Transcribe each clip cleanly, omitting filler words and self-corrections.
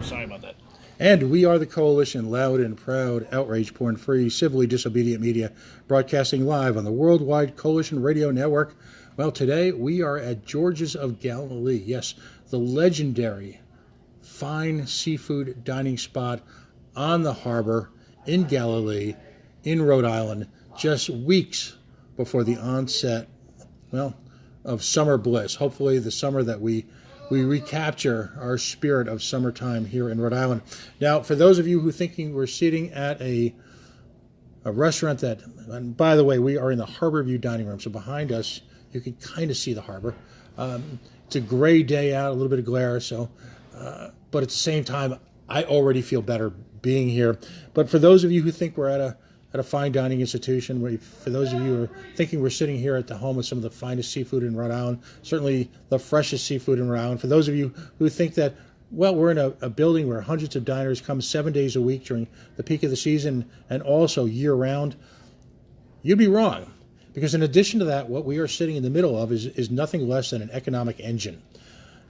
Sorry about that. And we are the coalition, loud and proud, outrage, porn-free, civilly disobedient media, broadcasting live on the worldwide Coalition Radio Network. Well, today we are at George's of Galilee. Yes, the legendary fine seafood dining spot on the harbor in Galilee, in Rhode Island, just weeks before the onset, well, of summer bliss. Hopefully the summer that we recapture our spirit of summertime here in Rhode Island. Now, for those of you who thinking we're sitting at a restaurant that, and by the way, we are in the Harbor View dining room, so behind us you can kind of see the harbor. It's a gray day out, a little bit of glare, so, but at the same time, I already feel better being here. But for those of you who think we're at a fine dining institution, for those of you who are thinking we're sitting here at the home of some of the finest seafood in Rhode Island, certainly the freshest seafood in Rhode Island, for those of you who think that, well, we're in a building where hundreds of diners come 7 days a week during the peak of the season and also year-round, you'd be wrong. Because in addition to that, what we are sitting in the middle of is nothing less than an economic engine.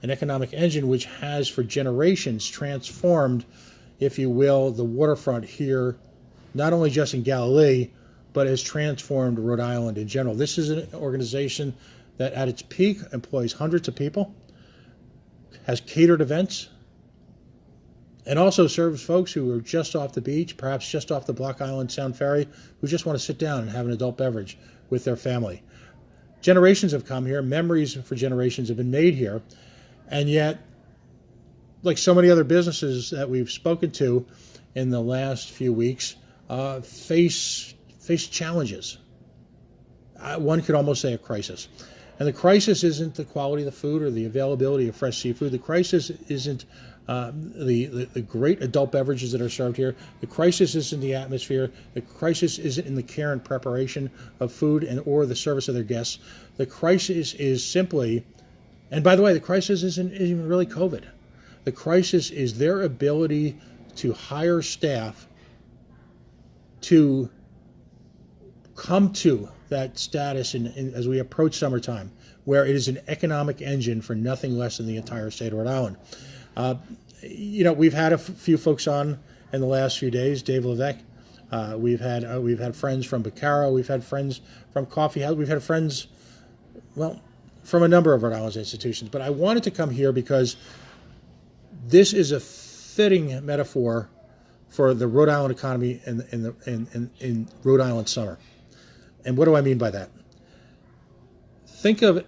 An economic engine which has for generations transformed, if you will, the waterfront here, not only just in Galilee, but has transformed Rhode Island in general. This is an organization that at its peak employs hundreds of people, has catered events, and also serves folks who are just off the beach, perhaps just off the Block Island Sound Ferry, who just want to sit down and have an adult beverage with their family. Generations have come here, memories for generations have been made here, and yet, like so many other businesses that we've spoken to in the last few weeks, face challenges. One could almost say a crisis. And the crisis isn't the quality of the food or the availability of fresh seafood. The crisis isn't the great adult beverages that are served here. The crisis isn't the atmosphere. The crisis isn't in the care and preparation of food and or the service of their guests. The crisis is simply, and by the way, the crisis isn't even really COVID. The crisis is their ability to hire staff to come to that status as we approach summertime, where it is an economic engine for nothing less than the entire state of Rhode Island. We've had a few folks on in the last few days. Dave Lavage. We've had friends from Bacara. We've had friends from Coffee House. We've had friends, well, from a number of Rhode Island's institutions. But I wanted to come here because this is a fitting metaphor for the Rhode Island economy in Rhode Island summer. And what do I mean by that? Think of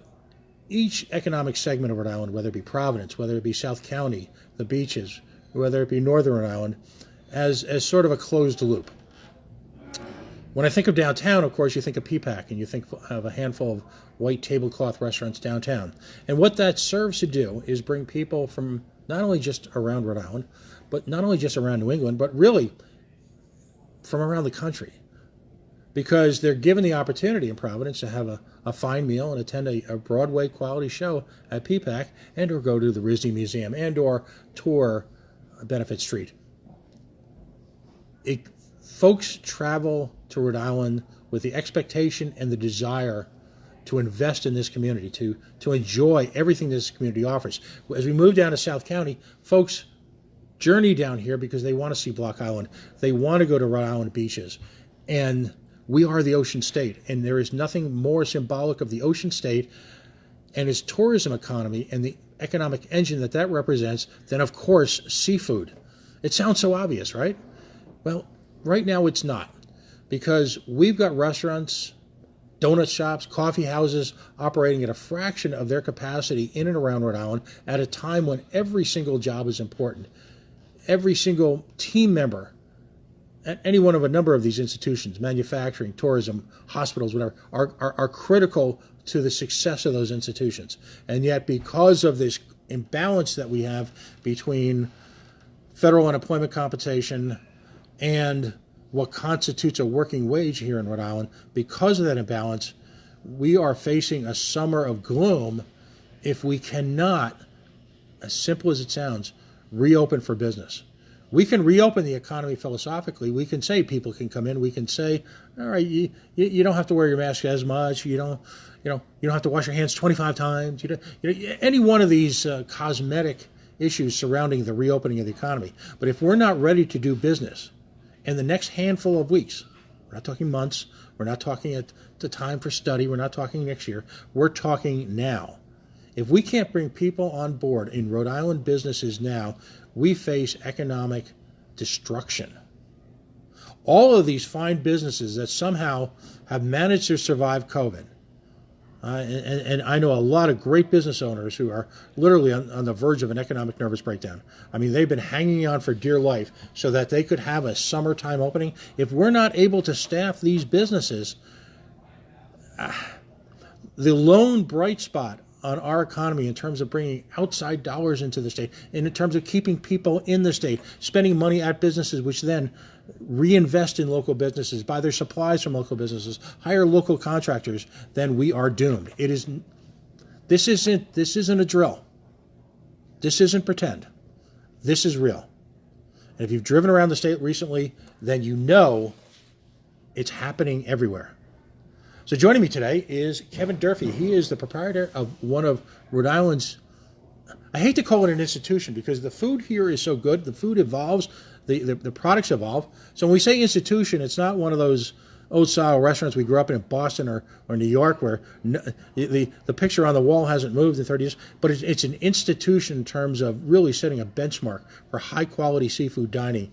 each economic segment of Rhode Island, whether it be Providence, whether it be South County, the beaches, whether it be Northern Rhode Island, as sort of a closed loop. When I think of downtown, of course, you think of PPAC, and you think of a handful of white tablecloth restaurants downtown. And what that serves to do is bring people from not only just around Rhode Island, but not only just around New England, but really from around the country. Because they're given the opportunity in Providence to have a fine meal and attend a Broadway quality show at PPAC and or go to the RISD Museum and or tour Benefit Street. Folks travel to Rhode Island with the expectation and the desire to invest in this community, to enjoy everything this community offers. As we move down to South County, folks journey down here because they want to see Block Island. They want to go to Rhode Island beaches. And we are the ocean state. And there is nothing more symbolic of the ocean state and its tourism economy and the economic engine that represents than, of course, seafood. It sounds so obvious, right? Well, right now it's not. Because we've got restaurants, donut shops, coffee houses operating at a fraction of their capacity in and around Rhode Island at a time when every single job is important. Every single team member at any one of a number of these institutions, manufacturing, tourism, hospitals, whatever, are critical to the success of those institutions. And yet, because of this imbalance that we have between federal unemployment compensation and what constitutes a working wage here in Rhode Island, because of that imbalance, we are facing a summer of gloom if we cannot, as simple as it sounds, reopen for business. We can reopen the economy philosophically. We can say people can come in. We can say, all right, you don't have to wear your mask as much. You don't have to wash your hands 25 times. Any one of these cosmetic issues surrounding the reopening of the economy. But if we're not ready to do business in the next handful of weeks, we're not talking months, we're not talking at the time for study, we're not talking next year, we're talking now. If we can't bring people on board in Rhode Island businesses now, we face economic destruction. All of these fine businesses that somehow have managed to survive COVID, and I know a lot of great business owners who are literally on the verge of an economic nervous breakdown. I mean, they've been hanging on for dear life so that they could have a summertime opening. If we're not able to staff these businesses, the lone bright spot on our economy in terms of bringing outside dollars into the state, and in terms of keeping people in the state, spending money at businesses, which then reinvest in local businesses, buy their supplies from local businesses, hire local contractors, then we are doomed. This isn't a drill. This isn't pretend. This is real. And if you've driven around the state recently, then you know it's happening everywhere. So joining me today is Kevin Durfee. He is the proprietor of one of Rhode Island's, I hate to call it an institution because the food here is so good. The food evolves, the products evolve. So when we say institution, it's not one of those old-style restaurants we grew up in Boston or New York where the picture on the wall hasn't moved in 30 years. But it's an institution in terms of really setting a benchmark for high-quality seafood dining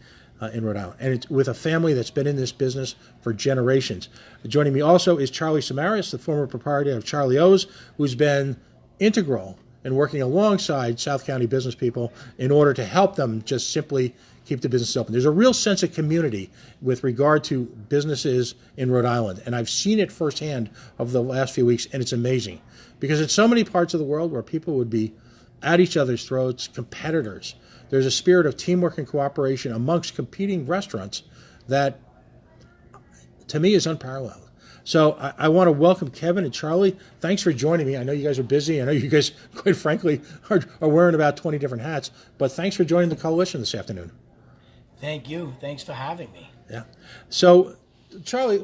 in Rhode Island, and it's with a family that's been in this business for generations. Joining me also is Charlie Samaras, the former proprietor of Charlie O's, who's been integral in working alongside South County business people in order to help them just simply keep the business open. There's a real sense of community with regard to businesses in Rhode Island, and I've seen it firsthand over the last few weeks, and it's amazing because in so many parts of the world where people would be at each other's throats, competitors, there's a spirit of teamwork and cooperation amongst competing restaurants that, to me, is unparalleled. So I want to welcome Kevin and Charlie. Thanks for joining me. I know you guys are busy. I know you guys, quite frankly, are wearing about 20 different hats. But thanks for joining the coalition this afternoon. Thank you. Thanks for having me. Yeah. So, Charlie,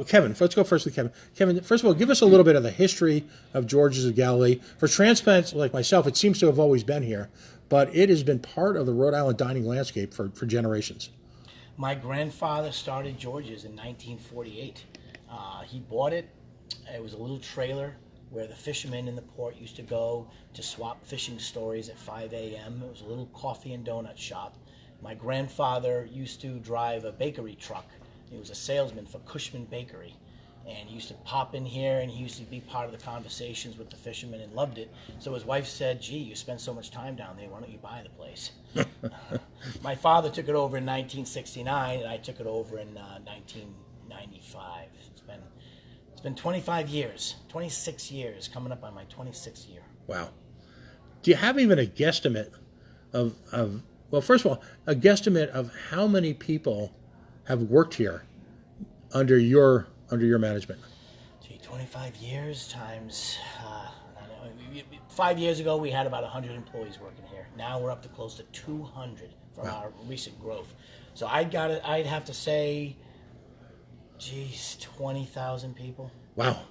Kevin, let's go first with Kevin. Kevin, first of all, give us a little bit of the history of George's of Galilee. For transplants like myself, it seems to have always been here, but it has been part of the Rhode Island dining landscape for generations. My grandfather started George's in 1948. He bought it. It was a little trailer where the fishermen in the port used to go to swap fishing stories at 5 a.m. It was a little coffee and donut shop. My grandfather used to drive a bakery truck. He was a salesman for Cushman Bakery. And he used to pop in here, and he used to be part of the conversations with the fishermen and loved it. So his wife said, gee, you spend so much time down there, why don't you buy the place? My father took it over in 1969, and I took it over in 1995. It's been 25 years, 26 years, coming up on my 26th year. Wow. Do you have even a guesstimate of well, first of all, a guesstimate of how many people have worked here under your management? Gee, 25 years times, 5 years ago we had about 100 employees working here. Now we're up to close to 200 from our recent growth. So I'd have to say, geez, 20,000 people. Wow.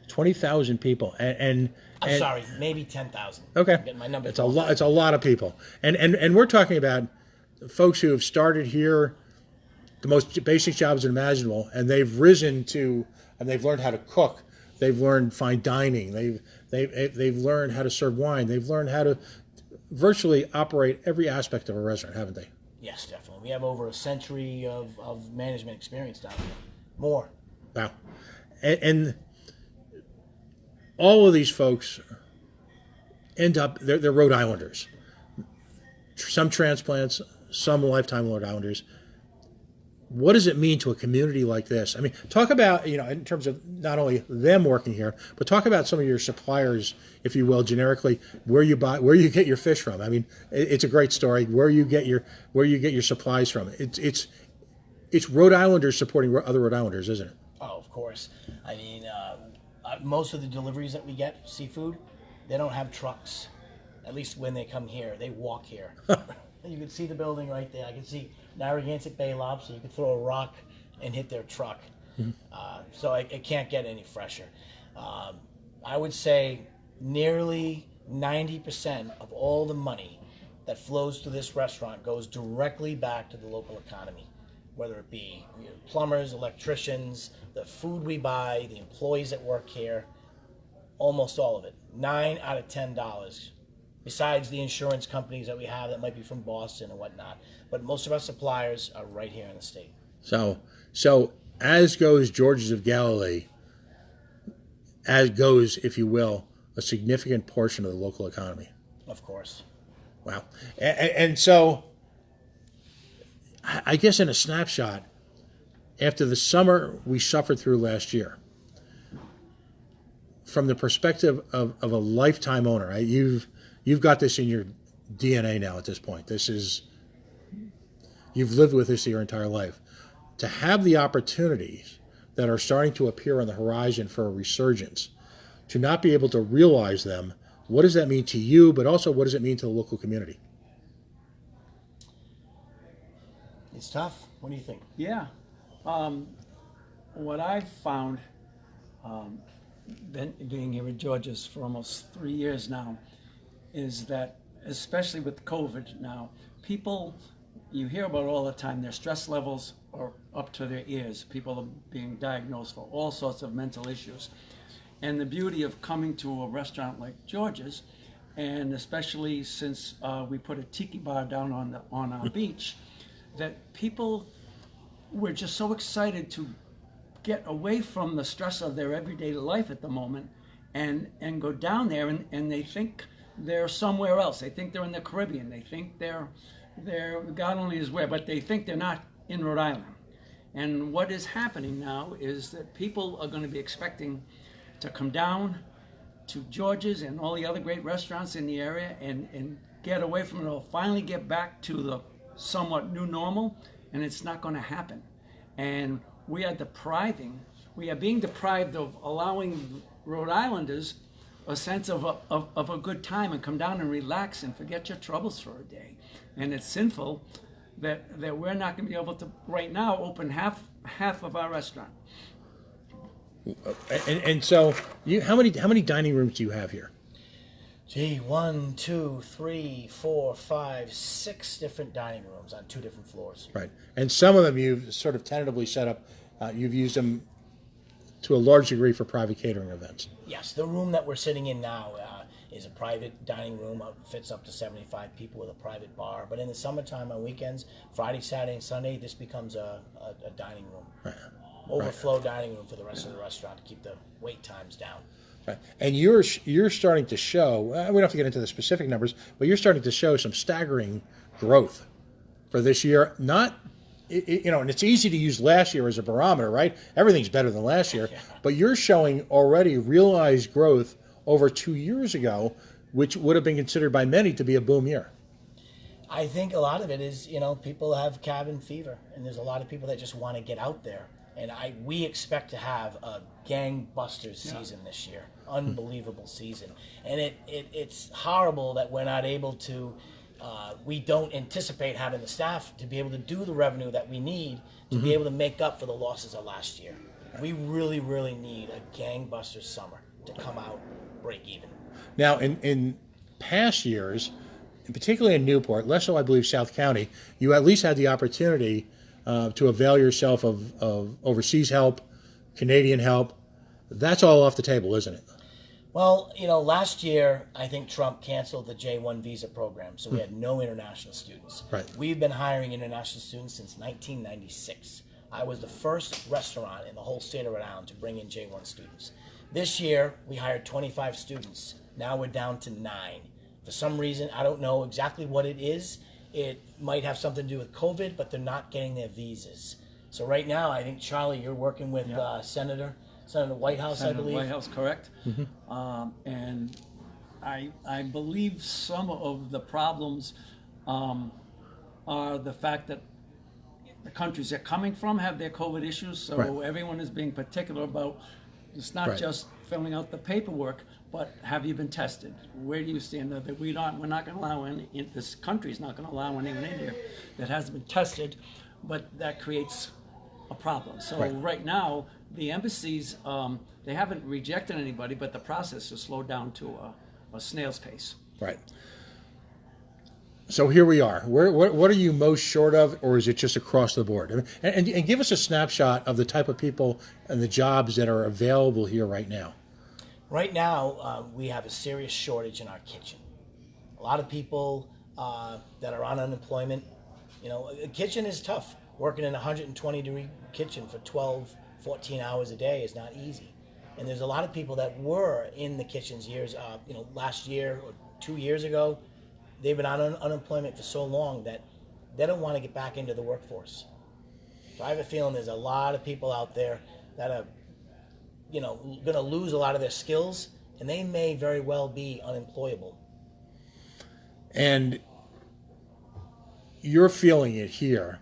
20,000 people. And I'm sorry, maybe 10,000. Okay. I'm getting my numbers. It's a lot of people. And we're talking about folks who have started here the most basic jobs imaginable, and they've risen to, and they've learned how to cook. They've learned fine dining. They've learned how to serve wine. They've learned how to virtually operate every aspect of a restaurant, haven't they? Yes, definitely. We have over a century of management experience down here. More. Wow. And all of these folks end up, they're Rhode Islanders. Some transplants, some lifetime Rhode Islanders. What does it mean to a community like this? I mean, talk about, in terms of not only them working here, but talk about some of your suppliers, if you will, generically, where you get your fish from. I mean, it's a great story. Where you get your supplies from. It's Rhode Islanders supporting other Rhode Islanders, isn't it? Oh, of course. I mean, most of the deliveries that we get, seafood, they don't have trucks. At least when they come here, they walk here. You can see the building right there. I can see Narragansett Bay Lobster. You can throw a rock and hit their truck. Mm-hmm. So it can't get any fresher. I would say nearly 90% of all the money that flows through this restaurant goes directly back to the local economy, whether it be plumbers, electricians, the food we buy, the employees that work here, almost all of it. 9 out of $10, besides the insurance companies that we have that might be from Boston and whatnot. But most of our suppliers are right here in the state. So as goes Georges of Galilee, as goes, if you will, a significant portion of the local economy. Of course. Wow. And so I guess in a snapshot, after the summer we suffered through last year, from the perspective of a lifetime owner, right? You've got this in your DNA now at this point. You've lived with this your entire life. To have the opportunities that are starting to appear on the horizon for a resurgence, to not be able to realize them, what does that mean to you, but also what does it mean to the local community? It's tough. What do you think? Yeah. What I've found, being here at George's for almost 3 years now, is that, especially with COVID now, people, you hear about all the time, their stress levels are up to their ears. People are being diagnosed for all sorts of mental issues. And the beauty of coming to a restaurant like George's, and especially since we put a tiki bar down on our beach, that people were just so excited to get away from the stress of their everyday life at the moment and go down there, and they think they're somewhere else. They think they're in the Caribbean. They think they're God only is where, but they think they're not in Rhode Island. And what is happening now is that people are going to be expecting to come down to George's and all the other great restaurants in the area and get away from it all, finally get back to the somewhat new normal, and it's not going to happen. And we are being deprived of allowing Rhode Islanders a sense of a good time and come down and relax and forget your troubles for a day. And it's sinful that we're not going to be able to right now open half of our restaurant. And so, how many dining rooms do you have here? Gee, 1, 2, 3, 4, 5, 6 different dining rooms on 2 different floors. Right, and some of them you've sort of tentatively set up. You've used them to a large degree for private catering events. Yes, the room that we're sitting in now is a private dining room. Fits up to 75 people with a private bar. But in the summertime on weekends, Friday, Saturday, and Sunday, this becomes a dining room. Right. Overflow dining room for the rest of the restaurant to keep the wait times down. Right. And you're starting to show, we don't have to get into the specific numbers, but you're starting to show some staggering growth for this year. And it's easy to use last year as a barometer, right? Everything's better than last year. Yeah. But you're showing already realized growth over 2 years ago, which would have been considered by many to be a boom year. I think a lot of it is, people have cabin fever, and there's a lot of people that just want to get out there. And we expect to have a gangbusters season this year, unbelievable season. And it's horrible that we're not able to, we don't anticipate having the staff to be able to do the revenue that we need to be able to make up for the losses of last year. We really, really need a gangbusters summer to come out, break even. Now, in past years, and particularly in Newport, less so I believe South County, you at least had the opportunity to avail yourself of overseas help, Canadian help. That's all off the table, isn't it? Well, last year, I think Trump canceled the J-1 visa program, so we had no international students. Right. We've been hiring international students since 1996. I was the first restaurant in the whole state of Rhode Island to bring in J-1 students. This year, we hired 25 students. Now we're down to 9. For some reason, I don't know exactly what it is. It might have something to do with COVID, but they're not getting their visas. So right now, I think, Charlie, you're working with Senator Whitehouse, Senator I believe. Whitehouse, correct. Mm-hmm. And I believe some of the problems are the fact that the countries they're coming from have their COVID issues, so everyone is being particular about it's not just filling out the paperwork, but have you been tested? Where do you stand? That we're not going to allow this country is not going to allow anyone in here that hasn't been tested, but that creates a problem. So right now, the embassies, they haven't rejected anybody, but the process is slowed down to a snail's pace. Right. So here we are. What are you most short of, or is it just across the board? And give us a snapshot of the type of people and the jobs that are available here right now. Right now, we have a serious shortage in our kitchen. A lot of people that are on unemployment, a kitchen is tough. Working in a 120-degree kitchen for 12, 14 hours a day is not easy. And there's a lot of people that were in the kitchens last year or 2 years ago. They've been on unemployment for so long that they don't want to get back into the workforce. So I have a feeling there's a lot of people out there that are, going to lose a lot of their skills, and they may very well be unemployable. And you're feeling it here.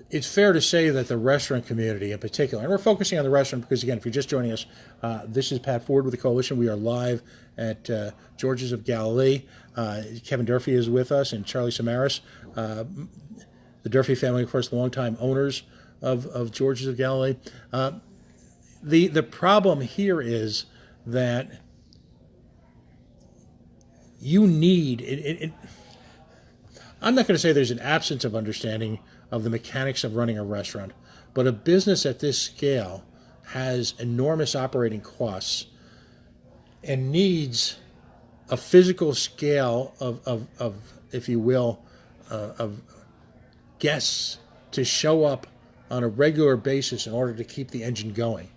It's fair to say that the restaurant community in particular, and we're focusing on the restaurant because, again, if you're just joining us, this is Pat Ford with the Coalition. We are live at George's of Galilee. Kevin Durfee is with us, and Charlie Samaras. The Durfee family, of course, the longtime owners of George's of Galilee. The problem here is that you need it. I'm not going to say there's an absence of understanding of the mechanics of running a restaurant, but a business at this scale has enormous operating costs and needs a physical scale of if you will, of guests to show up on a regular basis in order to keep the engine going.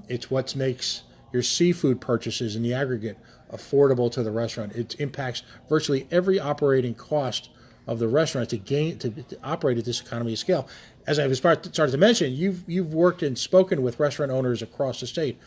It's what makes your seafood purchases in the aggregate affordable to the restaurant. It impacts virtually every operating cost of the restaurant to operate at this economy of scale. As I was started to mention, you've worked and spoken with restaurant owners across the state.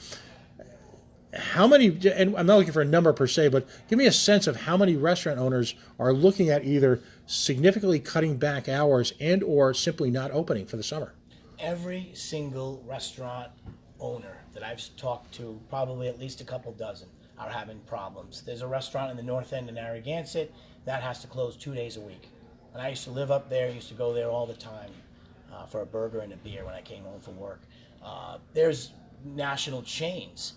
How many, and I'm not looking for a number per se, but give me a sense of how many restaurant owners are looking at either significantly cutting back hours and or simply not opening for the summer. Every single restaurant owner that I've talked to, probably at least a couple dozen, are having problems. There's a restaurant in the north end in Narragansett that has to close 2 days a week. And I used to live up there, used to go there all the time for a burger and a beer when I came home from work. There's national chains,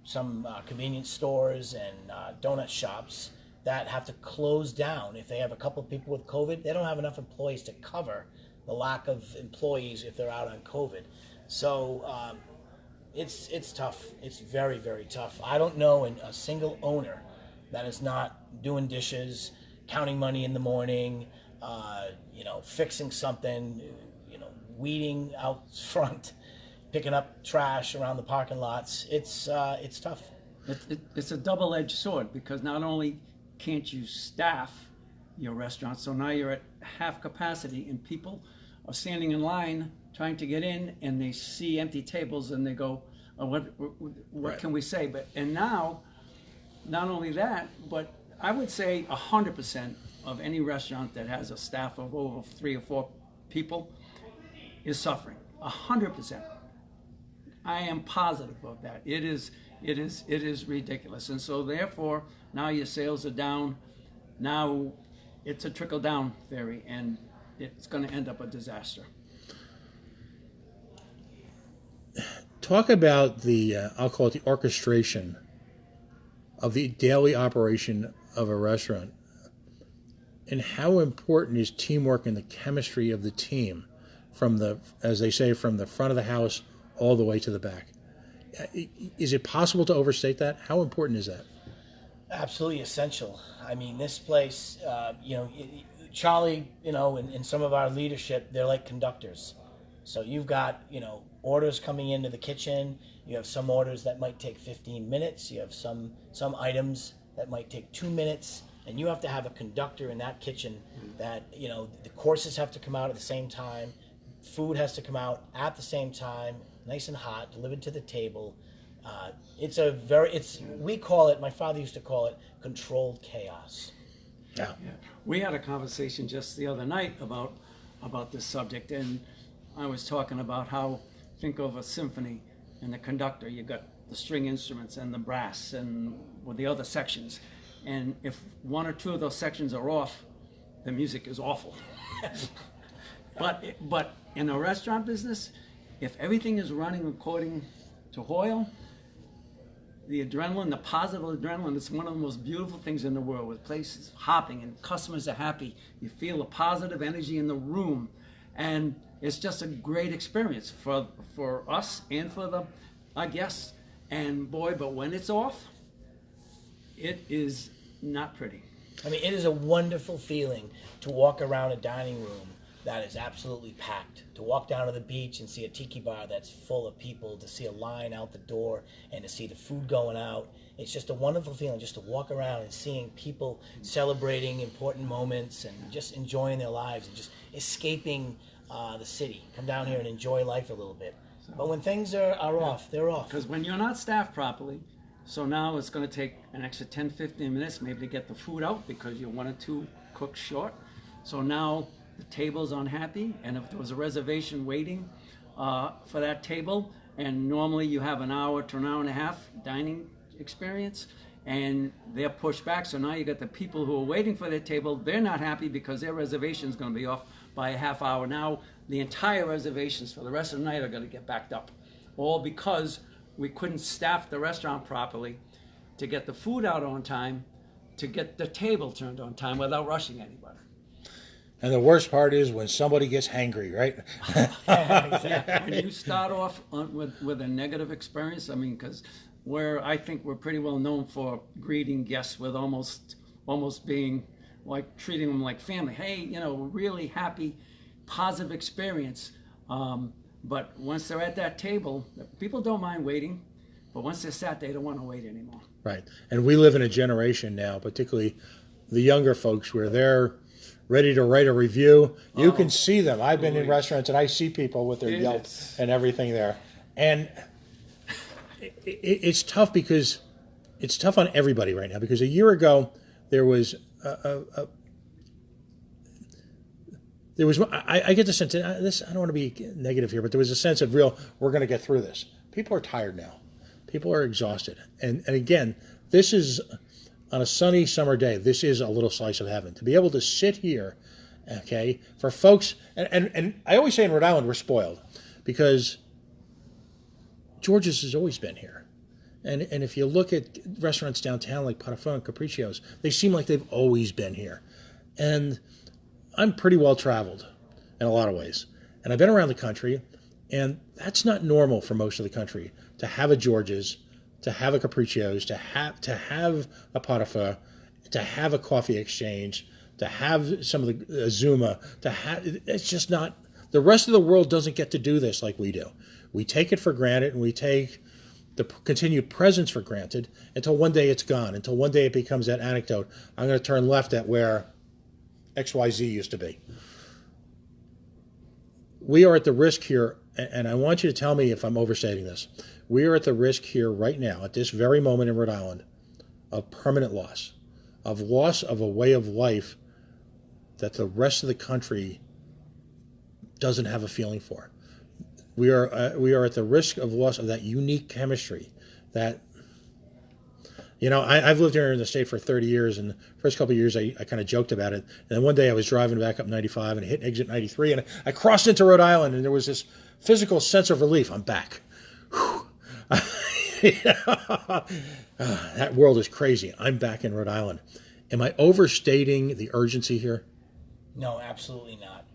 some convenience stores and donut shops that have to close down. If they have a couple people with COVID, they don't have enough employees to cover the lack of employees if they're out on COVID. So it's tough. It's very, very tough. I don't know a single owner that is not doing dishes, counting money in the morning, fixing something, weeding out front, picking up trash around the parking lots. It's tough. It's a double-edged sword, because not only can't you staff your restaurant, so now you're at half capacity and people are standing in line trying to get in, and they see empty tables and they go, oh, what Right. can we say? And now, not only that, but I would say 100% of any restaurant that has a staff of over 3 or 4 people is suffering. 100%. I am positive of that. It is ridiculous. And so therefore, now your sales are down. Now it's a trickle-down theory, and it's going to end up a disaster. Talk about the, I'll call it the orchestration of the daily operation of a restaurant, and how important is teamwork and the chemistry of the team from the, as they say, from the front of the house all the way to the back. Is it possible to overstate that? How important is that? Absolutely essential. I mean, this place, Charlie, and some of our leadership, they're like conductors. So you've got, orders coming into the kitchen. You have some orders that might take 15 minutes. You have some items that might take 2 minutes. And you have to have a conductor in that kitchen that, the courses have to come out at the same time. Food has to come out at the same time, nice and hot, delivered to the table. We call it, my father used to call it, controlled chaos. Yeah. We had a conversation just the other night about this subject, and I was talking about how, think of a symphony and the conductor, you got the string instruments and the brass and the other sections. And if 1 or 2 of those sections are off, the music is awful. But in a restaurant business, if everything is running according to Hoyle, the adrenaline, the positive adrenaline, it's one of the most beautiful things in the world. With places hopping and customers are happy, you feel a positive energy in the room, and it's just a great experience for us and for our guests. And boy, but when it's off, it is not pretty. I mean, it is a wonderful feeling to walk around a dining room that is absolutely packed, to walk down to the beach and see a tiki bar that's full of people, to see a line out the door and to see the food going out. It's just a wonderful feeling just to walk around and seeing people celebrating important moments and just enjoying their lives and just escaping the city. Come down here and enjoy life a little bit. But when things are off, they're off. Because when you're not staffed properly, so now it's going to take an extra 10, 15 minutes maybe to get the food out because you're 1 or 2 cooks short. So now the table's unhappy, and if there was a reservation waiting for that table, and normally you have an hour to an hour and a half dining experience, and they're pushed back, so now you got the people who are waiting for their table, they're not happy because their reservation is going to be off by a half hour. Now the entire reservations for the rest of the night are going to get backed up, all because we couldn't staff the restaurant properly to get the food out on time, to get the table turned on time without rushing anybody. And the worst part is when somebody gets hangry, right? Yeah, when you start off with a negative experience, I mean, because I think we're pretty well known for greeting guests with almost being like treating them like family. Hey, really happy, positive experience. But once they're at that table, people don't mind waiting. But once they're sat, they don't want to wait anymore. Right. And we live in a generation now, particularly the younger folks, where they're ready to write a review. You can see them. I've been in restaurants and I see people with their Yelp and everything there. And it's tough because it's tough on everybody right now, because a year ago there was I get the sense, this, I don't want to be negative here, but there was a sense of we're going to get through this. People are tired now. People are exhausted. And again, this is, on a sunny summer day, this is a little slice of heaven. To be able to sit here, okay, for folks, and I always say in Rhode Island we're spoiled, because George's has always been here. And if you look at restaurants downtown like Potafon and Capriccio's, they seem like they've always been here. And I'm pretty well traveled in a lot of ways. And I've been around the country, and that's not normal for most of the country, to have a George's, to have a Capriccio's, to have a Potafon, to have a coffee exchange, to have some of the Zuma, it's just not, the rest of the world doesn't get to do this like we do. We take it for granted, and we take the continued presence for granted until one day it's gone, until one day it becomes that anecdote. I'm going to turn left at where XYZ used to be. We are at the risk here, and I want you to tell me if I'm overstating this. We are at the risk here right now, at this very moment in Rhode Island, of permanent loss of a way of life that the rest of the country doesn't have a feeling for. We are at the risk of loss of that unique chemistry that, I've lived here in the state for 30 years, and the first couple of years I kind of joked about it. And then one day I was driving back up 95 and I hit exit 93, and I crossed into Rhode Island, and there was this physical sense of relief. I'm back. That world is crazy. I'm back in Rhode Island. Am I overstating the urgency here? No, absolutely not.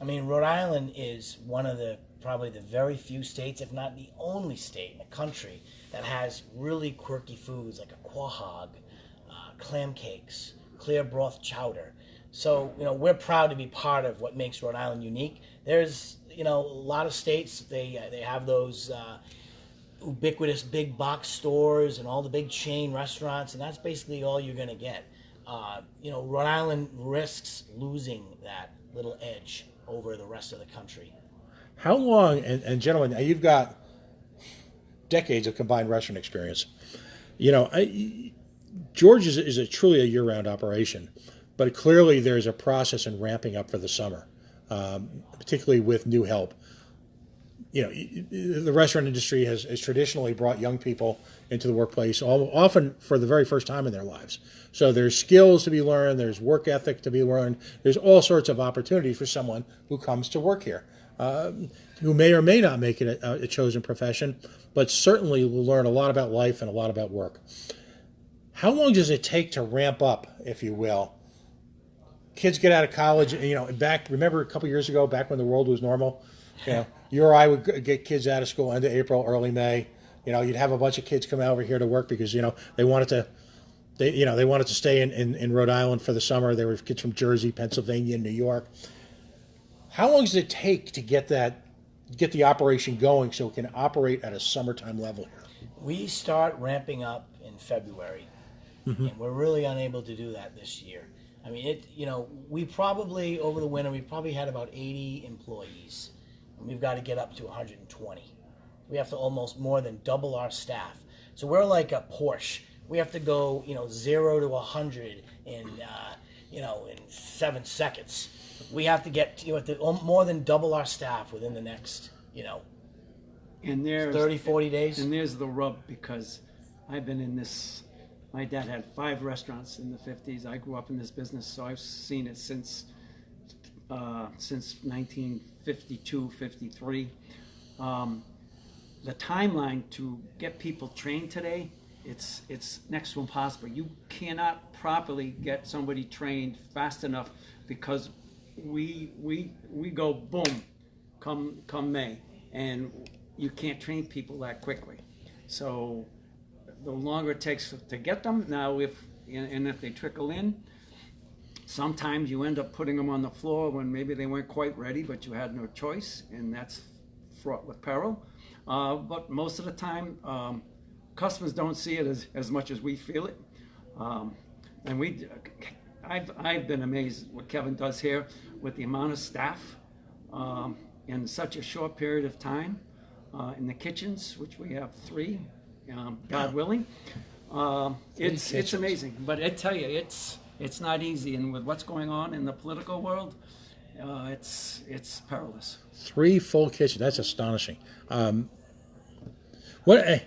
I mean, Rhode Island is one of probably the very few states, if not the only state in the country, that has really quirky foods like a quahog, clam cakes, clear broth chowder. So, we're proud to be part of what makes Rhode Island unique. There's, a lot of states, they have those ubiquitous big box stores and all the big chain restaurants, and that's basically all you're going to get. Rhode Island risks losing that little edge over the rest of the country. How long, and gentlemen, you've got decades of combined restaurant experience. George's is truly a year-round operation, but clearly there's a process in ramping up for the summer, particularly with new help. The restaurant industry has traditionally brought young people into the workplace, often for the very first time in their lives. So there's skills to be learned, there's work ethic to be learned, there's all sorts of opportunities for someone who comes to work here. who may or may not make it a chosen profession, but certainly will learn a lot about life and a lot about work. How long does it take to ramp up, if you will? Kids get out of college, remember a couple years ago, back when the world was normal, you or I would get kids out of school end of April, early May. You'd have a bunch of kids come over here to work because, they wanted to stay in Rhode Island for the summer. There were kids from Jersey, Pennsylvania, New York. How long does it take to get the operation going so it can operate at a summertime level here? We start ramping up in February, and we're really unable to do that this year. I mean, we probably, over the winter, we probably had about 80 employees, and we've got to get up to 120. We have to almost more than double our staff. So we're like a Porsche. We have to go, 0 to 100 in 7 seconds. We have to get, more than double our staff within the next, and there's 30, 40 days. And there's the rub, because I've been in this. My dad had 5 restaurants in the 50s. I grew up in this business, so I've seen it since 1952, 53. The timeline to get people trained today, it's next to impossible. You cannot properly get somebody trained fast enough, because we go boom, come May, and you can't train people that quickly. So the longer it takes to get them, now if they trickle in, sometimes you end up putting them on the floor when maybe they weren't quite ready, but you had no choice, and that's fraught with peril. But most of the time, customers don't see it as much as we feel it. And I've been amazed what Kevin does here with the amount of staff in such a short period of time in the kitchens, which we have 3, God willing. It's amazing. But I tell you, it's not easy, and with what's going on in the political world, it's perilous. 3 full kitchens. That's astonishing. We're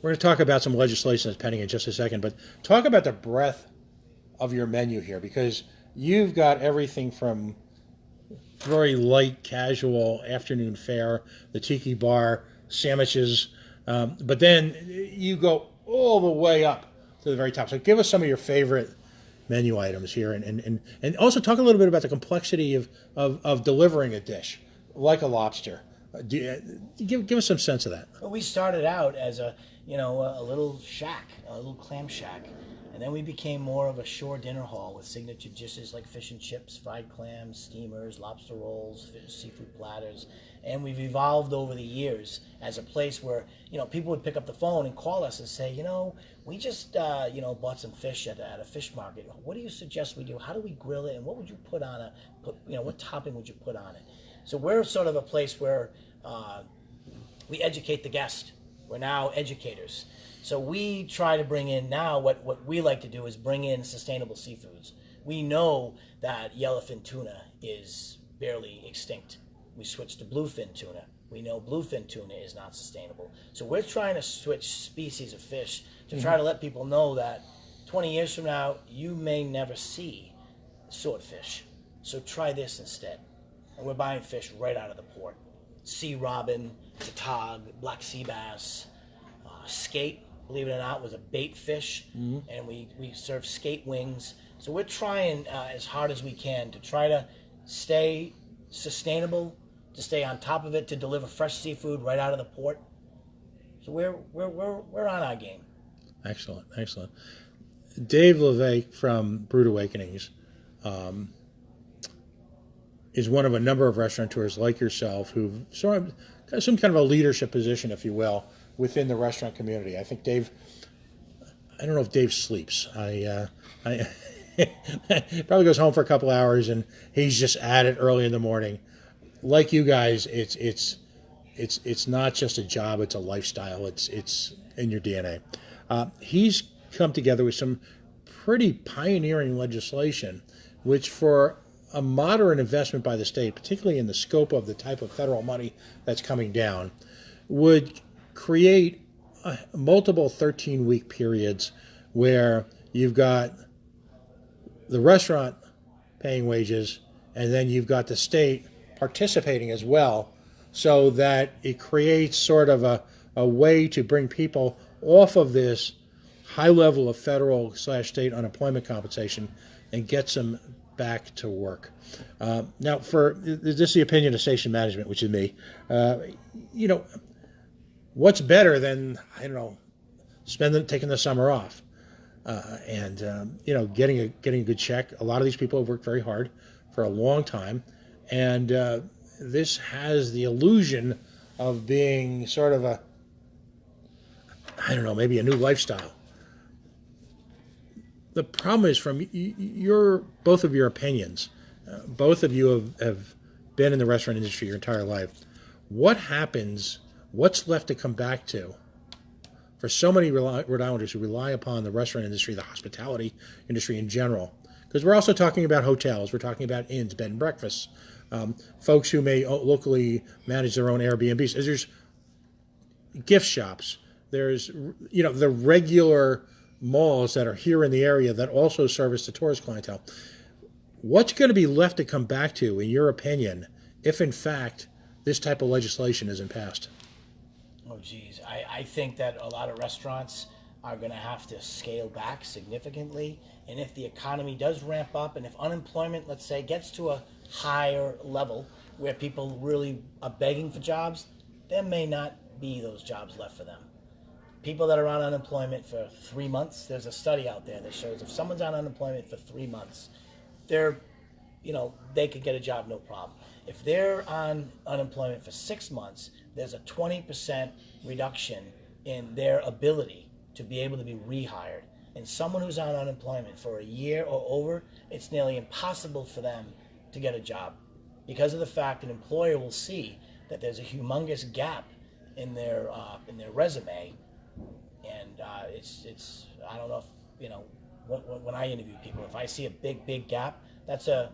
going to talk about some legislation that's pending in just a second, but talk about the breadth of your menu here, because you've got everything from very light, casual afternoon fare, the tiki bar, sandwiches, but then you go all the way up to the very top. So give us some of your favorite menu items here, and also talk a little bit about the complexity of delivering a dish like a lobster. Give us some sense of that. Well, we started out as a little shack, a little clam shack, and then we became more of a shore dinner hall with signature dishes like fish and chips, fried clams, steamers, lobster rolls, seafood platters, and we've evolved over the years as a place where people would pick up the phone and call us and say, we just bought some fish at a fish market. What do you suggest we do? How do we grill it? And what would you put on what topping would you put on it? So we're sort of a place where we educate the guest. We're now educators. So we try to bring in now what we like to do is bring in sustainable seafoods. We know that yellowfin tuna is barely extinct. We switched to bluefin tuna. We know bluefin tuna is not sustainable. So we're trying to switch species of fish to try to let people know that 20 years from now, you may never see swordfish. So try this instead. And we're buying fish right out of the port. Sea robin, tautog, black sea bass, skate, believe it or not, was a bait fish, and we serve skate wings. So we're trying as hard as we can to try to stay sustainable, to stay on top of it, to deliver fresh seafood right out of the port. So we're on our game. Excellent. Dave Lavage from Brood Awakenings is one of a number of restaurateurs like yourself who've sort of got some kind of a leadership position, if you will, within the restaurant community. I think Dave, I don't know if Dave sleeps. I probably goes home for a couple hours and he's just at it early in the morning. Like you guys, it's not just a job, it's a lifestyle. It's in your DNA. He's come together with some pretty pioneering legislation, which for a moderate investment by the state, particularly in the scope of the type of federal money that's coming down, would create multiple 13-week periods where you've got the restaurant paying wages and then you've got the state participating as well, so that it creates sort of a way to bring people off of this high level of federal/state unemployment compensation and gets them back to work. Now, for this is the opinion of station management, which is me. What's better than, I don't know, taking the summer off and getting a good check. A lot of these people have worked very hard for a long time, and this has the illusion of being sort of maybe a new lifestyle. The problem is, from both of your opinions, both of you have been in the restaurant industry your entire life. What happens? What's left to come back to for so many Rhode Islanders who rely upon the restaurant industry, the hospitality industry in general? Because we're also talking about hotels, we're talking about inns, bed and breakfasts, folks who may locally manage their own Airbnbs. There's gift shops. There's the regular malls that are here in the area that also service the tourist clientele. What's going to be left to come back to, in your opinion, if in fact this type of legislation isn't passed? Oh, geez. I think that a lot of restaurants are going to have to scale back significantly. And if the economy does ramp up, and if unemployment, let's say, gets to a higher level where people really are begging for jobs, there may not be those jobs left for them. People that are on unemployment for 3 months, there's a study out there that shows if someone's on unemployment for 3 months, they could get a job no problem. If they're on unemployment for 6 months, there's a 20% reduction in their ability to be able to be rehired. And someone who's on unemployment for a year or over, it's nearly impossible for them to get a job because of the fact an employer will see that there's a humongous gap in their resume. And it's I don't know if when I interview people, if I see a big gap, that's a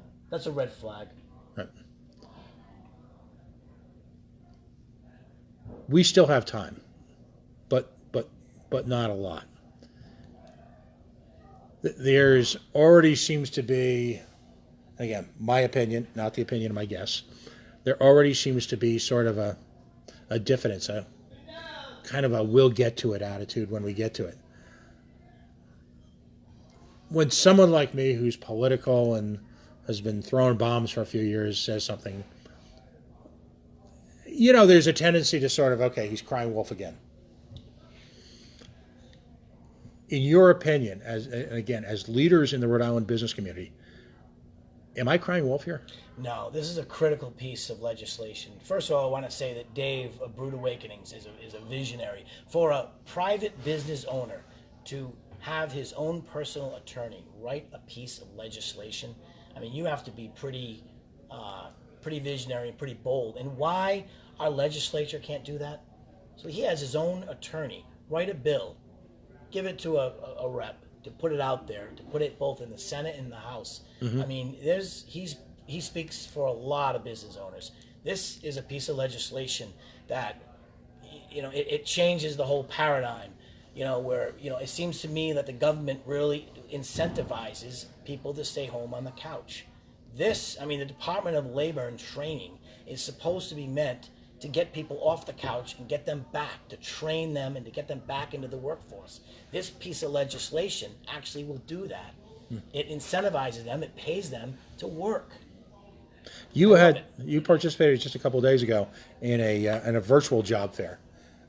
red flag. Right. We still have time, but not a lot. There's already seems to be, again, my opinion, not the opinion of my guests, there already seems to be sort of a diffidence, a kind of a we'll get to it attitude when we get to it. When someone like me who's political and has been throwing bombs for a few years says something, there's a tendency to sort of, okay, he's crying wolf again. In your opinion, as leaders in the Rhode Island business community, am I crying wolf here? No, this is a critical piece of legislation. First of all, I want to say that Dave of Brood Awakenings is a visionary. For a private business owner to have his own personal attorney write a piece of legislation, I mean, you have to be pretty visionary and pretty bold. And why our legislature can't do that? So he has his own attorney write a bill, give it to a rep to put it out there, to put it both in the Senate and the House. Mm-hmm. I mean, he speaks for a lot of business owners. This is a piece of legislation that, it changes the whole paradigm, where, it seems to me that the government really incentivizes people to stay home on the couch. The Department of Labor and Training is supposed to be meant to get people off the couch and get them back, to train them and to get them back into the workforce. This piece of legislation actually will do that. It incentivizes them, it pays them to work. You participated just a couple of days ago in a virtual job fair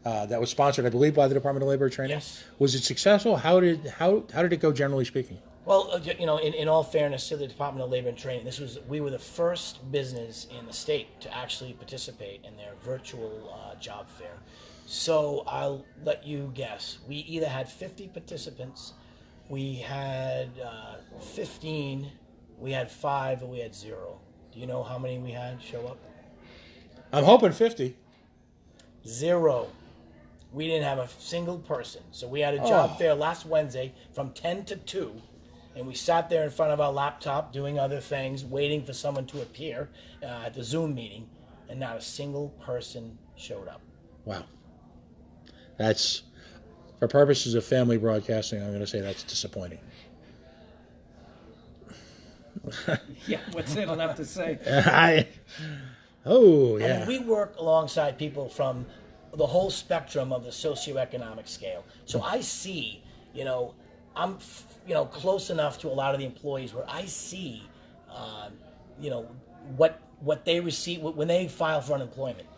that was sponsored, I believe, by the Department of Labor and Training. Yes. Was it successful? How did it go, generally speaking? Well, in all fairness to the Department of Labor and Training, we were the first business in the state to actually participate in their virtual job fair. So I'll let you guess. We either had 50 participants, we had 15, we had 5, or we had 0. Do you know how many we had show up? I'm hoping 50. 0. We didn't have a single person. So we had a job fair last Wednesday from 10 to 2. And we sat there in front of our laptop doing other things, waiting for someone to appear at the Zoom meeting, and not a single person showed up. Wow. That's, for purposes of family broadcasting, I'm going to say that's disappointing. Yeah, what's it left to say? Oh, I yeah. mean, we work alongside people from the whole spectrum of the socioeconomic scale. So I see, I'm, close enough to a lot of the employees where I see, you know, what they receive when they file for unemployment.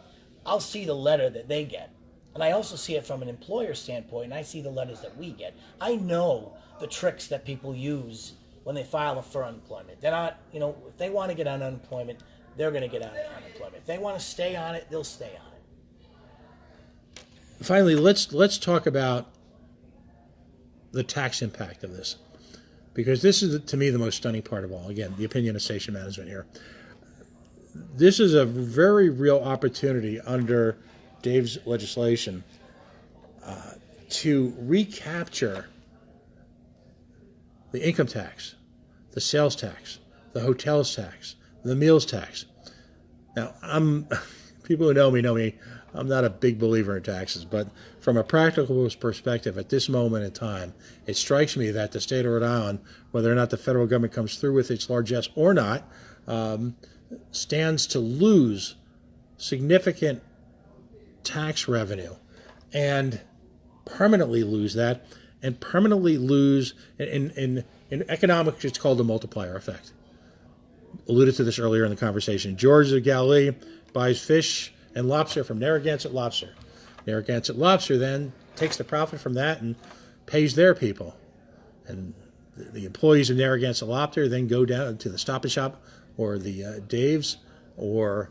I'll see the letter that they get. And I also see it from an employer standpoint, and I see the letters that we get. I know the tricks that people use when they file for unemployment. They're not, if they want to get on unemployment, they're going to get on unemployment. If they want to stay on it, they'll stay on it. Finally, let's talk about the tax impact of this, because this is, to me, the most stunning part of all. Again, the opinion of station management here. This is a very real opportunity under Dave's legislation to recapture the income tax, the sales tax, the hotels tax, the meals tax. Now, people who know me, I'm not a big believer in taxes, but from a practical perspective, at this moment in time, it strikes me that the state of Rhode Island, whether or not the federal government comes through with its largesse or not, stands to lose significant tax revenue and permanently lose that, and permanently lose, in economics, it's called the multiplier effect. Alluded to this earlier in the conversation. George of Galilee buys fish and lobster from Narragansett Lobster. Narragansett Lobster then takes the profit from that and pays their people. And the employees of Narragansett Lobster then go down to the Stop and Shop or the Dave's or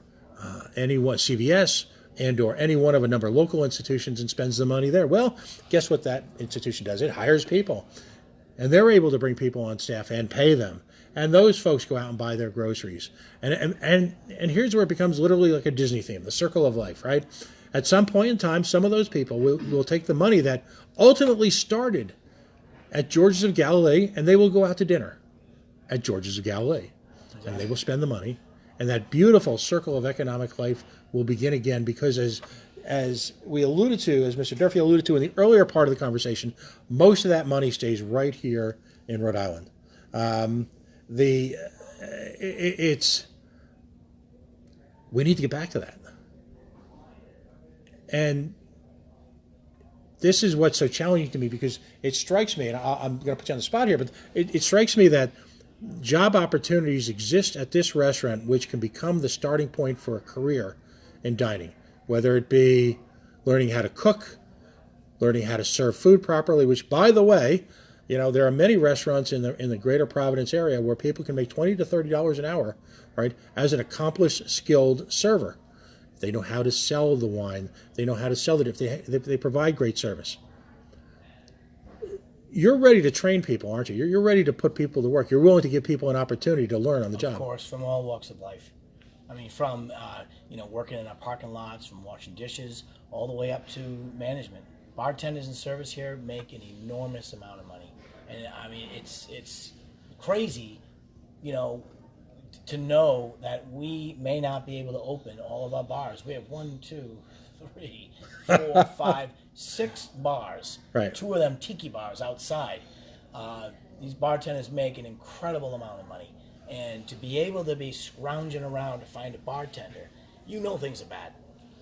anyone, CVS, and or any one of a number of local institutions and spends the money there. Well, guess what that institution does? It hires people. And they're able to bring people on staff and pay them. And those folks go out and buy their groceries. And here's where it becomes literally like a Disney theme, the circle of life, right? At some point in time, some of those people will take the money that ultimately started at George's of Galilee, and they will go out to dinner at George's of Galilee. And they will spend the money. And that beautiful circle of economic life will begin again, because as we alluded to, as Mr. Durfee alluded to in the earlier part of the conversation, most of that money stays right here in Rhode Island. We need to get back to that. And this is what's so challenging to me, because it strikes me, and I'm going to put you on the spot here, but it strikes me that job opportunities exist at this restaurant which can become the starting point for a career in dining, whether it be learning how to cook, learning how to serve food properly, which, by the way, there are many restaurants in the greater Providence area where people can make $20 to $30 an hour, right, as an accomplished, skilled server. They know how to sell the wine. They know how to sell it if they provide great service. You're ready to train people, aren't you? You're ready to put people to work. You're willing to give people an opportunity to learn on the job. Of course, from all walks of life. I mean, from working in our parking lots, from washing dishes, all the way up to management. Bartenders in service here make an enormous amount of money, and I mean, it's crazy, to know that we may not be able to open all of our bars. We have 1, 2, 3, 4, 5, 6 bars. Right. 2 of them tiki bars outside. These bartenders make an incredible amount of money. And to be able to be scrounging around to find a bartender, things are bad.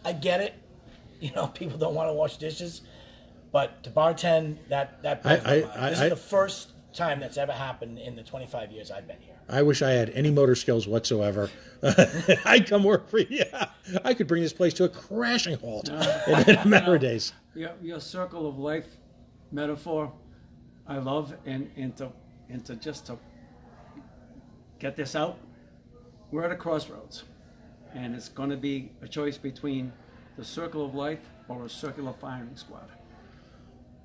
I get it. People don't want to wash dishes. But to bartend, that blows my mind. This is the first time that's ever happened in the 25 years I've been here. I wish I had any motor skills whatsoever. I'd come work for you. I could bring this place to a crashing halt in a matter of days. Your circle of life metaphor, I love, and to just to get this out, we're at a crossroads, and it's going to be a choice between the circle of life or a circular firing squad,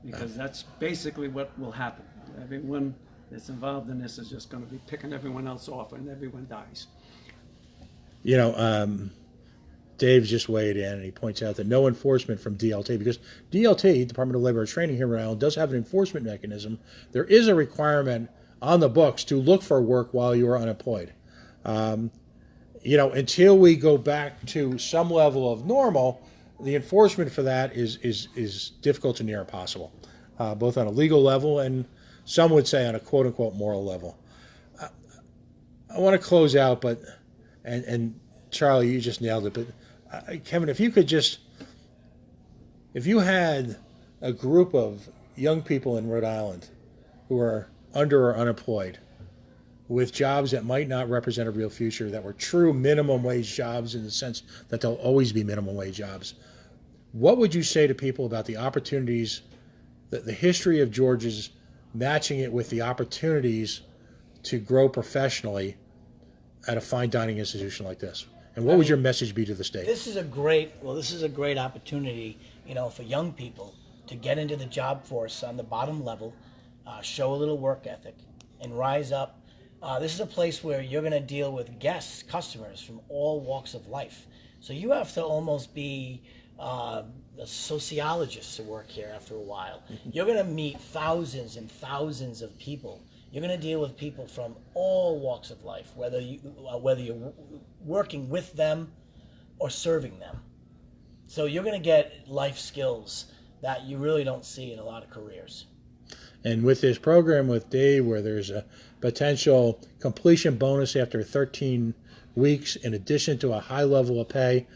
because that's basically what will happen. Everyone that's involved in this is just going to be picking everyone else off, and everyone dies. Dave's just weighed in, and he points out that no enforcement from DLT, because DLT, Department of Labor and Training here in Rhode Island, does have an enforcement mechanism. There is a requirement on the books to look for work while you are unemployed. Until we go back to some level of normal, the enforcement for that is difficult to near impossible, both on a legal level and some would say on a quote-unquote moral level. I want to close out, and Charlie, you just nailed it. But Kevin, if you had a group of young people in Rhode Island who are under or unemployed with jobs that might not represent a real future, that were true minimum wage jobs in the sense that they'll always be minimum wage jobs, what would you say to people about the opportunities, the history of George's, matching it with the opportunities to grow professionally at a fine dining institution like this? And what would your message be to the state? This is a great opportunity, for young people to get into the job force on the bottom level, show a little work ethic, and rise up. This is a place where you're going to deal with guests, customers from all walks of life. So you have to almost be a sociologist to work here after a while. You're going to meet thousands and thousands of people. You're going to deal with people from all walks of life, whether you're working with them or serving them. So you're going to get life skills that you really don't see in a lot of careers. And with this program with Dave, where there's a potential completion bonus after 13 weeks, in addition to a high level of pay,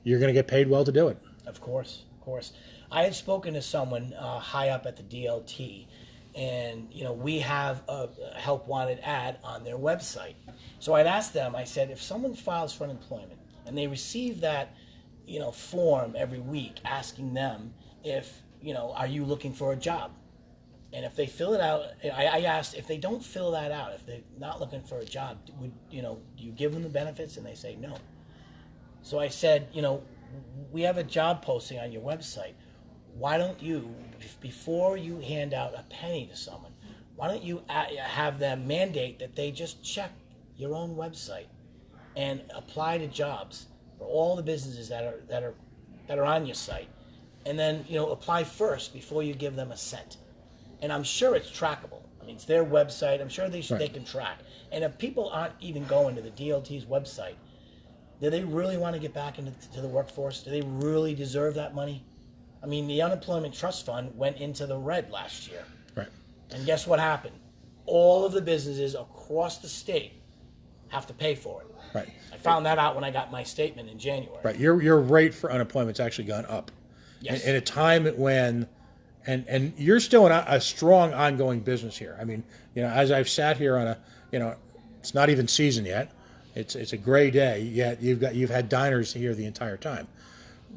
you're going to get paid well to do it. Of course. I had spoken to someone high up at the DLT, and we have a help wanted ad on their website. So I'd asked them, I said, if someone files for unemployment and they receive that form every week asking them if are you looking for a job, and if they fill it out, I asked, if they don't fill that out, if they're not looking for a job, do you give them the benefits? And they say no. So I said, we have a job posting on your website. Why don't you, before you hand out a penny to someone, why don't you have them mandate that they just check your own website and apply to jobs for all the businesses that are on your site, and then apply first before you give them a cent. And I'm sure it's trackable. I mean, it's their website. I'm sure they can track. And if people aren't even going to the DLT's website, do they really want to get back into the workforce? Do they really deserve that money? I mean, the Unemployment Trust Fund went into the red last year. Right. And guess what happened? All of the businesses across the state have to pay for it. Right. I found that out when I got my statement in January. Right. Your rate for unemployment's actually gone up. Yes. In a time when, and you're still in a strong ongoing business here. I mean, as I've sat here on it's not even season yet. It's a gray day, yet you've had diners here the entire time.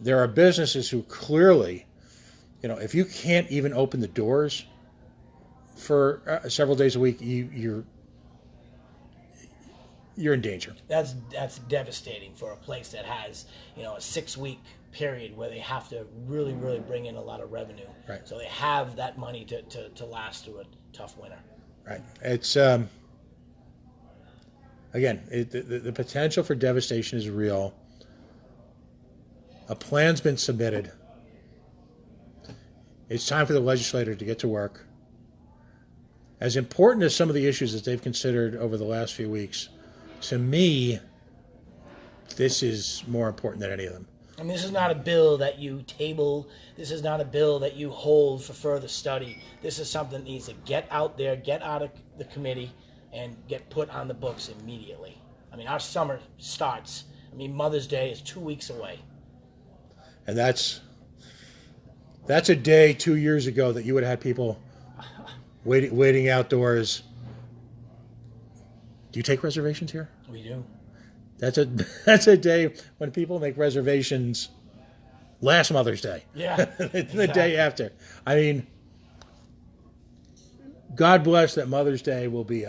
There are businesses who clearly, if you can't even open the doors for several days a week, you're in danger. That's devastating for a place that has a 6-week period where they have to really bring in a lot of revenue. Right. So they have that money to last through a tough winter. Right. It's again, the potential for devastation is real. A plan's been submitted. It's time for the legislator to get to work. As important as some of the issues that they've considered over the last few weeks, to me, this is more important than any of them. I mean, this is not a bill that you table. This is not a bill that you hold for further study. This is something that needs to get out there, get out of the committee, and get put on the books immediately. I mean, our summer starts. I mean, Mother's Day is 2 weeks away. And that's a day 2 years ago that you would have had people waiting outdoors. Do you take reservations here? We do. That's a day when people make reservations last Mother's Day. Yeah. The day after. I mean, God bless that Mother's Day will be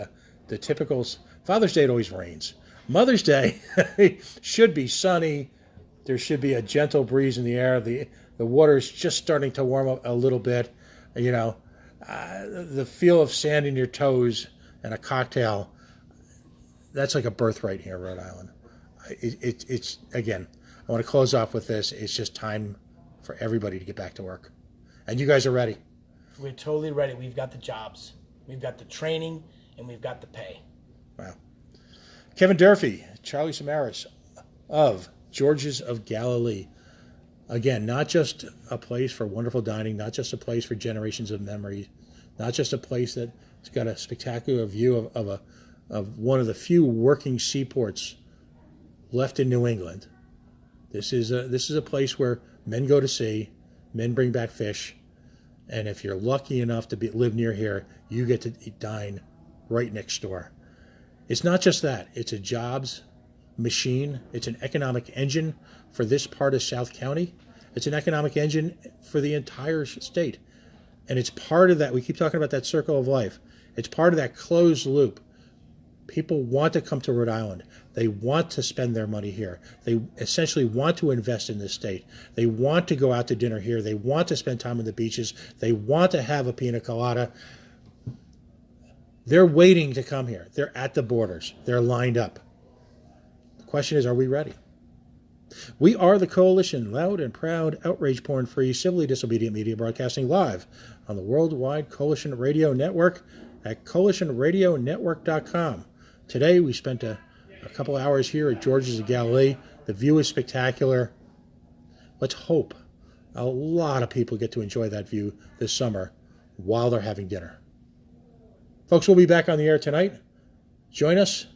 the typical. Father's Day, it always rains. Mother's Day should be sunny. There should be a gentle breeze in the air. The water is just starting to warm up a little bit. The feel of sand in your toes and a cocktail, that's like a birthright here in Rhode Island. It's again, I want to close off with this. It's just time for everybody to get back to work. And you guys are ready. We're totally ready. We've got the jobs. We've got the training, and we've got the pay. Wow. Kevin Durfee, Charlie Samaras of Georges of Galilee. Again, not just a place for wonderful dining, not just a place for generations of memories, not just a place that's got a spectacular view of one of the few working seaports left in New England. This is a place where men go to sea, men bring back fish, and if you're lucky enough to live near here, you get to dine right next door. It's not just that. It's a jobs machine. It's an economic engine for this part of South County. It's an economic engine for the entire state. And it's part of that. We keep talking about that circle of life. It's part of that closed loop. People want to come to Rhode Island. They want to spend their money here. They essentially want to invest in this state. They want to go out to dinner here. They want to spend time on the beaches. They want to have a pina colada. They're waiting to come here. They're at the borders. They're lined up. The question is, are we ready? We are the Coalition, loud and proud, outrage porn-free, civilly disobedient media, broadcasting live on the Worldwide Coalition Radio Network at coalitionradionetwork.com. Today we spent a couple hours here at George's of Galilee. The view is spectacular. Let's hope a lot of people get to enjoy that view this summer while they're having dinner. Folks, we'll be back on the air tonight. Join us.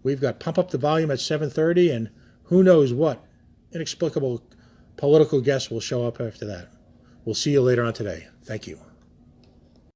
We've got Pump Up the Volume at 7:30, and who knows what inexplicable political guests will show up after that. We'll see you later on today. Thank you.